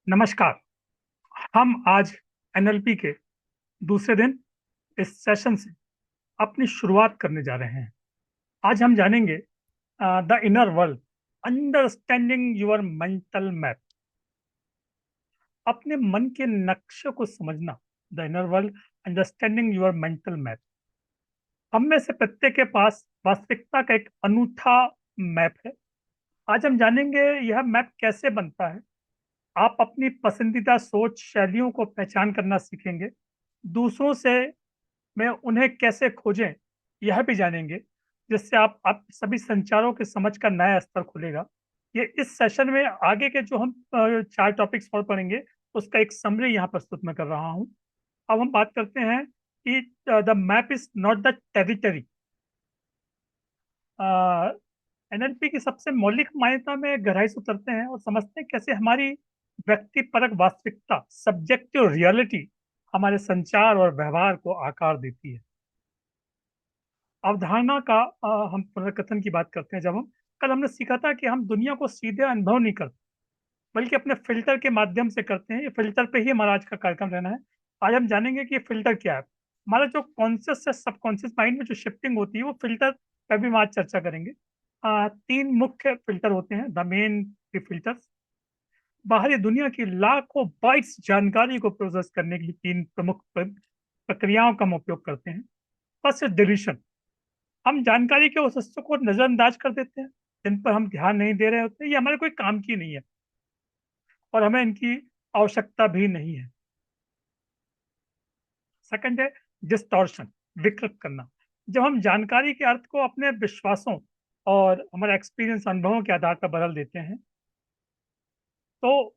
नमस्कार। हम आज एनएलपी के दूसरे दिन इस सेशन से अपनी शुरुआत करने जा रहे हैं। आज हम जानेंगे the inner world, understanding your mental map. अपने मन के नक्शे को समझना। The inner world, understanding your mental map. हम में से प्रत्येक के पास वास्तविकता का एक अनूठा मैप है। आज हम जानेंगे यह मैप कैसे बनता है। आप अपनी पसंदीदा सोच शैलियों को पहचान करना सीखेंगे। दूसरों से में उन्हें कैसे खोजें, यह भी जानेंगे, जिससे आप सभी संचारों के समझ का नया स्तर खुलेगा। ये इस सेशन में आगे के जो हम चार टॉपिक्स और पढ़ेंगे, उसका एक समरी यहाँ प्रस्तुत मैं कर रहा हूँ। अब हम बात करते हैं कि the map is not the territory. NLP की सबसे मौलिक मान्यता में गहराई से उतरते हैं और समझते हैं कैसे हमारी व्यक्तिपरक वास्तविकता, सब्जेक्टिव रियलिटी, हमारे संचार और व्यवहार को आकार देती है। अवधारणा का हम पुनर्कथन की बात करते हैं। जब हम कल हमने सीखा था कि हम दुनिया को सीधे अनुभव नहीं करते, बल्कि अपने फिल्टर के माध्यम से करते हैं। ये फिल्टर पे ही हमारा आज का कार्यक्रम रहना है। आज हम जानेंगे कि ये फिल्टर क्या है। हमारा जो कॉन्शियस से सबकॉन्शियस माइंड में जो शिफ्टिंग होती है, वो फिल्टर पर भी हम आज चर्चा करेंगे। तीन मुख्य फिल्टर होते हैं, द मेन फिल्टर्स। बाहरी दुनिया की लाखों बाइट्स जानकारी को प्रोसेस करने के लिए तीन प्रमुख प्रक्रियाओं का हम उपयोग करते हैं। First deletion. हम जानकारी के उस हिस्सों को नजरअंदाज कर देते हैं जिन पर हम ध्यान नहीं दे रहे होते, ये हमारे कोई काम की नहीं है और हमें इनकी आवश्यकता भी नहीं है। सेकंड है डिस्टॉर्शन, विकृत करना। जब हम जानकारी के अर्थ को अपने विश्वासों और हमारे एक्सपीरियंस, अनुभवों के आधार पर बदल देते हैं, तो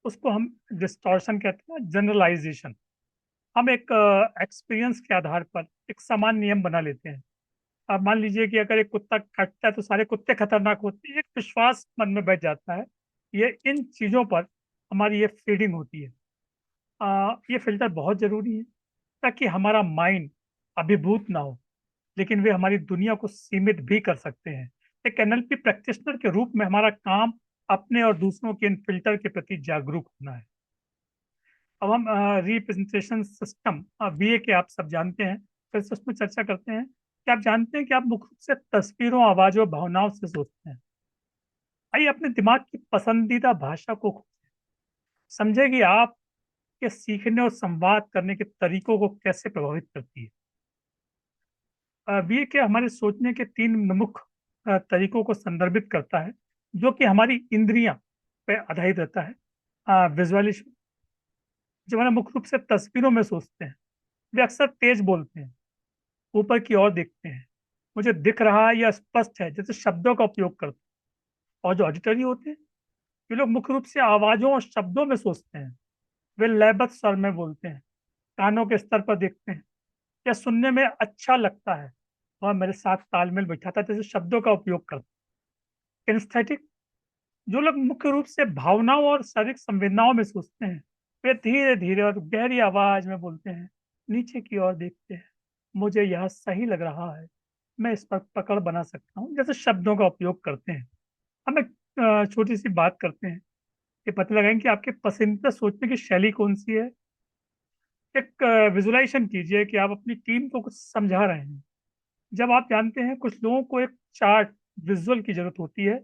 उसको हम डिस्टॉर्शन कहते हैं। जनरलाइजेशन। हम एक एक्सपीरियंस के आधार पर एक समान नियम बना लेते हैं। अब मान लीजिए कि अगर एक कुत्ता काटता है तो सारे कुत्ते खतरनाक होते हैं, एक विश्वास मन में बैठ जाता है। ये इन चीजों पर हमारी ये फीडिंग होती है। ये फिल्टर बहुत जरूरी है ताकि हमारा माइंड अभिभूत ना हो, लेकिन वे हमारी दुनिया को सीमित भी कर सकते हैं। एक एनएलपी प्रैक्टिशनर के रूप में हमारा काम अपने और दूसरों के इन फिल्टर के प्रति जागरूक होना है। अब हम रिप्रेजेंटेशन सिस्टम, बीए के आप सब जानते हैं, फिर से उसमें चर्चा करते हैं कि आप जानते हैं कि आप मुख्य रूप से तस्वीरों, आवाजों, भावनाओं से सोचते हैं। आइए अपने दिमाग की पसंदीदा भाषा को समझे कि आपके सीखने और संवाद करने के तरीकों को कैसे प्रभावित करती है। बीए के हमारे सोचने के तीन मुख्य तरीकों को संदर्भित करता है, जो कि हमारी इंद्रियां पे आधारित रहता है। विजुअलाइजेशन। जब हमारे मुख्य रूप से तस्वीरों में सोचते हैं, वे अक्सर तेज बोलते हैं, ऊपर की ओर देखते हैं, मुझे दिख रहा है या स्पष्ट है जैसे शब्दों का उपयोग करते हैं। और जो ऑडिटरी होते हैं, ये लोग मुख्य रूप से आवाजों और शब्दों में सोचते हैं। वे लयबद्ध स्वर में बोलते हैं, कानों के स्तर पर देखते हैं, या सुनने में अच्छा लगता है वह मेरे साथ तालमेल बैठाता है, जैसे शब्दों का उपयोग करते हैं। किनेस्थेटिक। जो लोग मुख्य रूप से भावनाओं और शारीरिक संवेदनाओं में सोचते हैं, वे धीरे धीरे और गहरी आवाज में बोलते हैं, नीचे की ओर देखते हैं, मुझे यह सही लग रहा है, मैं इस पर पकड़ बना सकता हूँ, जैसे शब्दों का उपयोग करते हैं। हम एक छोटी सी बात करते हैं कि पता लगाएं कि आपके पसंदीदा सोचने की शैली कौन सी है। एक विजुलाइजेशन कीजिए कि आप अपनी टीम को कुछ समझा रहे हैं। जब आप जानते हैं कुछ लोगों को एक चार्ट, विजुअल की जरूरत होती है,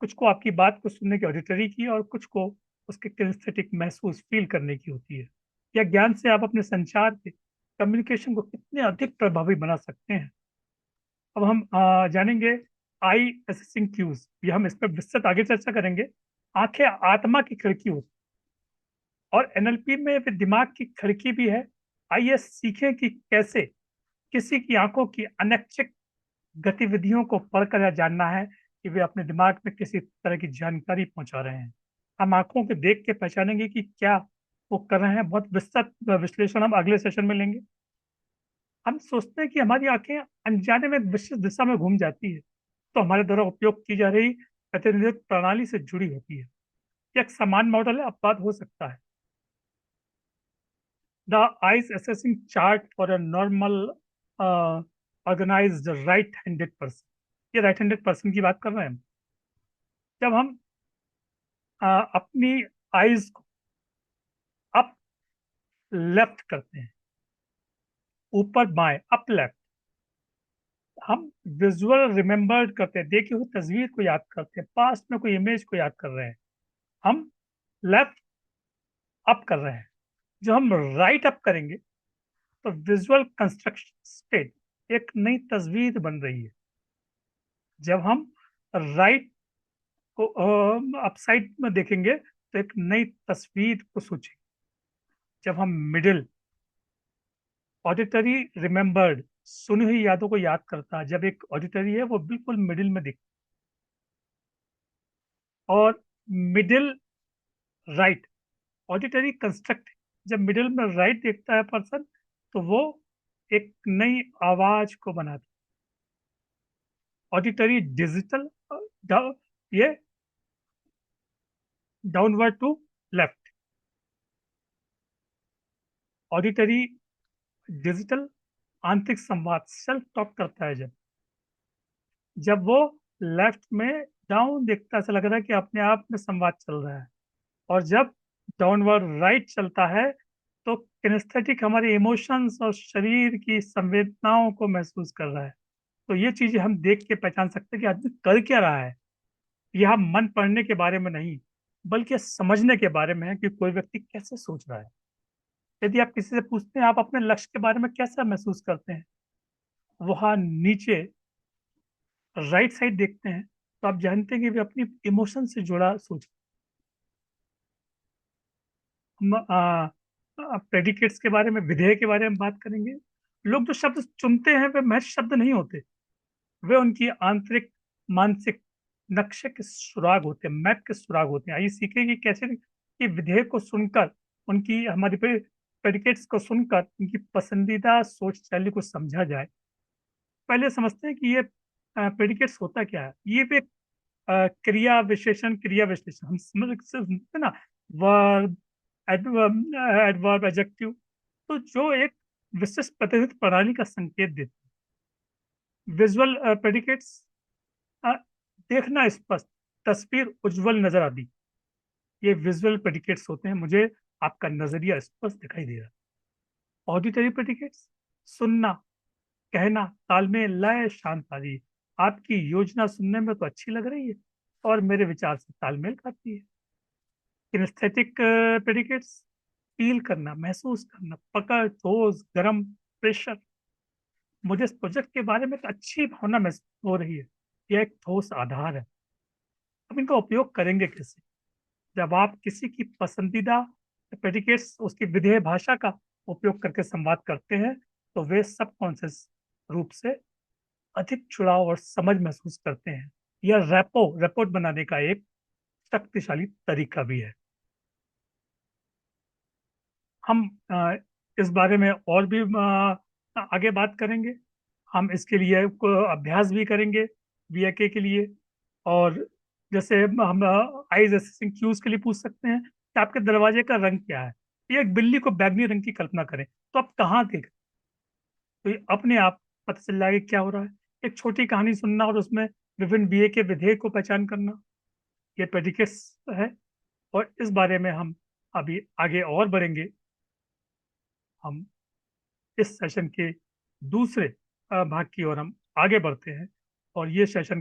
कुछ को आपकी बात को सुनने की, ऑडिटरी की, और कुछ को उसके किनेस्थेटिक महसूस फील करने की होती है। या ज्ञान से आप अपने संचार के कम्युनिकेशन को कितने अधिक प्रभावी बना सकते हैं। अब हम जानेंगे आई असेसिंग क्यूज। ये हम इस पर विस्तृत आगे चर्चा करेंगे। आंखें आत्मा की खिड़की होती है और एनएलपी में भी दिमाग की खिड़की भी है। आइए सीखें कि कैसे किसी की आंखों की अनैच्छिक गतिविधियों को पढ़कर यह जानना है कि वे अपने दिमाग में किसी तरह की जानकारी पहुंचा रहे हैं। हम आंखों के देख के पहचानेंगे कि क्या वो कर रहे हैं। बहुत विस्तृत विश्लेषण हम अगले सेशन में लेंगे। हम सोचते हैं कि हमारी आंखें अनजाने में एक विशेष दिशा में घूम जाती है, तो हमारे द्वारा उपयोग की जा रही प्रतिनिधित्व प्रणाली से जुड़ी होती है। यह एक समान मॉडल है, अपवाद हो सकता है। The eyes assessing chart for a normal organised right handed person. ये राइट हैंडेड पर्सन की बात कर रहे हैं हम। जब हम अपनी आईज को अप लेफ्ट करते हैं, ऊपर बाएं, अप लेफ्ट। हम विजुअल रिमेम्बर करते हैं, देखी हुई तस्वीर को याद करते हैं, पास्ट में कोई इमेज को याद कर रहे हैं, हम लेफ्ट अप कर रहे हैं। जो हम राइट अप करेंगे तो विजुअल कंस्ट्रक्शन स्टेट, एक नई तस्वीर बन रही है। जब हम राइट को अपसाइड में देखेंगे तो एक नई तस्वीर को सोचेंगे। जब हम मिडिल, ऑडिटरी रिमेम्बर्ड, सुनी हुई यादों को याद करता है, जब एक ऑडिटरी है वो बिल्कुल मिडिल में दिख, और मिडिल राइट, ऑडिटरी कंस्ट्रक्ट, जब मिडिल में राइट देखता है पर्सन तो वो एक नई आवाज को बनाता है। ऑडिटरी डिजिटल, ये downward to left. Auditory digital, आंतरिक संवाद, सेल्फ टॉक करता है। जब जब वो लेफ्ट में डाउन देखता है, ऐसा लग रहा है कि अपने आप में संवाद चल रहा है। और जब डाउनवर्ड राइट चलता है तो किनेस्थेटिक हमारे इमोशंस और शरीर की संवेदनाओं को महसूस कर रहा है। तो ये चीजें हम देख के पहचान सकते हैं कि आदमी कर क्या रहा है। यह मन पढ़ने के बारे में नहीं, बल्कि समझने के बारे में है कि कोई व्यक्ति कैसे सोच रहा है। यदि आप किसी से पूछते हैं आप अपने लक्ष्य के बारे में कैसा महसूस करते हैं, वहां नीचे राइट साइड देखते हैं तो आप जानते हैं कि वे अपनी इमोशन से जुड़ा सोच। हम प्रेडिकेट्स के बारे में, विधेय के बारे में बात करेंगे। लोग जो शब्द चुनते हैं वे महज शब्द नहीं होते, वे उनकी आंतरिक मानसिक नक्शे के सुराग होते हैं, मैप के सुराग होते हैं। आइए सीखें कि कैसे कि विधेय को सुनकर, उनकी हमारी प्रेडिकेट्स को सुनकर उनकी पसंदीदा सोच शैली को समझा जाए। पहले समझते हैं कि ये प्रेडिकेट्स होता क्या है। ये भी क्रिया विशेषण, क्रिया विशेषण हम समझते हैं ना, वर्ब, एडवर्ब, एडजेक्टिव, तो जो एक विशिष्ट प्रतिनिधित्व प्रणाली का संकेत देते हैं। विजुअल प्रेडिकेट्स, देखना स्पष्ट, तस्वीर उज्जवल नजर आती, ये विजुअल प्रेडिकेट्स होते हैं। मुझे आपका नजरिया स्पष्ट दिखाई दे रहा है। ऑडिटरी प्रेडिकेट्स, सुनना, कहना, तालमेल, लय, शांत आदि। आपकी योजना सुनने में तो अच्छी लग रही है और मेरे विचार से तालमेल खाती है। किनेस्थेटिक प्रेडिकेट्स, फील करना, महसूस करना, पकड़, ठोस, गरम, प्रेशर। मुझे इस प्रोजेक्ट के बारे में एक अच्छी भावना महसूस हो रही है, यह एक ठोस आधार है। अब इनका उपयोग करेंगे कैसे? जब आप किसी की पसंदीदा प्रेडिकेट्स, उसकी विधेय भाषा का उपयोग करके संवाद करते हैं तो वे सबकॉन्शियस रूप से अधिक जुड़ाव और समझ महसूस करते हैं। यह रेपोर्ट बनाने का एक शक्तिशाली तरीका भी है। हम इस बारे में और भी आगे बात करेंगे। हम इसके लिए अभ्यास भी करेंगे वीएके के लिए। और जैसे हम आइज असेसिंग क्यूज के लिए पूछ सकते हैं कि आपके दरवाजे का रंग क्या है। ये एक बिल्ली को बैगनी रंग की कल्पना करें तो आप कहाँ देख, तो ये अपने आप पता चल जाएगा कि क्या हो रहा है। एक छोटी कहानी सुनना और उसमें विभिन्न बीए के विधेय को पहचान करना, ये प्रेडिकेट्स है। और इस बारे में हम अभी आगे और बढ़ेंगे। हम इस सेशन के दूसरे भाग की ओर हम आगे बढ़ते हैं और ये सेशन